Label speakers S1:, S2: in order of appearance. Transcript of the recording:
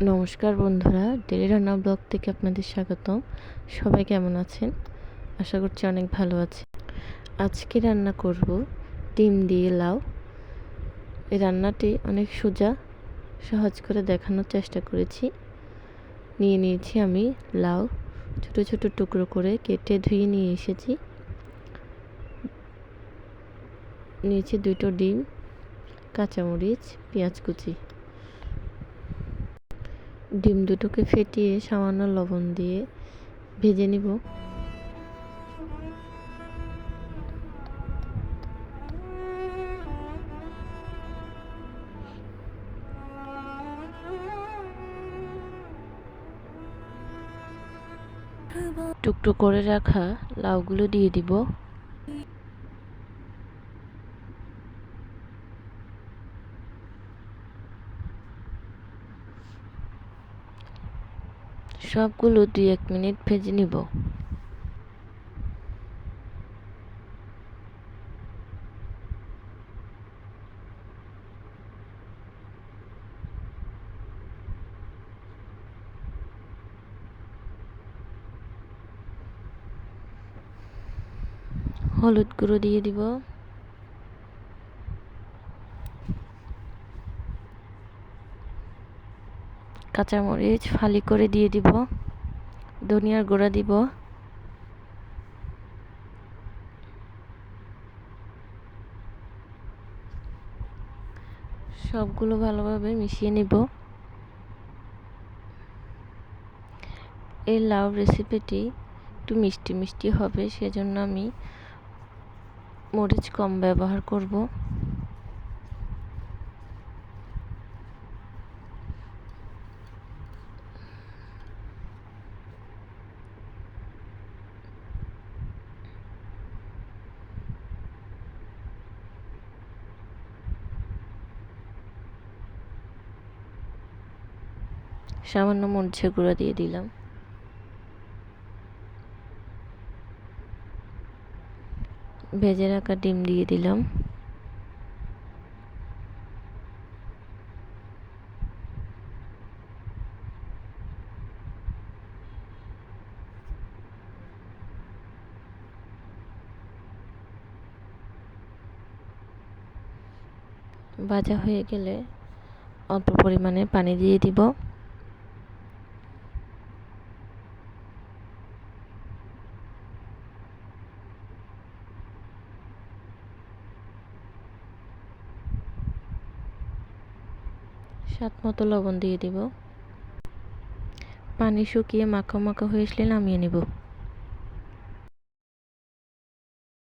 S1: নমস্কার বন্ধুরা, ডেলি রান্না ব্লগ থেকে আপনাদের স্বাগতম। সবাই কেমন আছেন? আশা করছি অনেক ভালো আছে। আজকে রান্না করব ডিম দিয়ে লাউ। এই রান্নাটি অনেক সোজা, সহজ করে দেখানোর চেষ্টা করেছি। নিয়ে নিয়েছি আমি লাউ, ছোট ছোট টুকরো করে কেটে ধুয়ে নিয়ে এসেছি। নিয়েছি 2টো ডিম, কাঁচামরিচ, পেঁয়াজ কুচি। ডিম দুটোকে ফেটিয়ে সামান্য লবণ দিয়ে ভেজে নিব। টুকটো করে রাখা লাউগুলো দিয়ে দিব। সবগুলো 2-1 মিনিট ভেজে নিব। হলুদ গুঁড়ো দিয়ে দিব, কাঁচামরিচ ফালি করে দিয়ে দিব, ধনিয়ার গুঁড়া দিব, সবগুলো ভালোভাবে মিশিয়ে নিব। এই লাউ রেসিপিটি একটু মিষ্টি মিষ্টি হবে, সেজন্য আমি মরিচ কম ব্যবহার করব। সামান্য মরিচের গুঁড়া দিয়ে দিলাম। ভেজে রাখা ডিম দিয়ে দিলাম। ভাজা হয়ে গেলে অল্প পরিমাণে পানি দিয়ে দিব। স্বাদ মতো লবণ দিয়ে দিব। পানি শুকিয়ে মাখা মাখা হয়ে আসলে নামিয়ে নিব।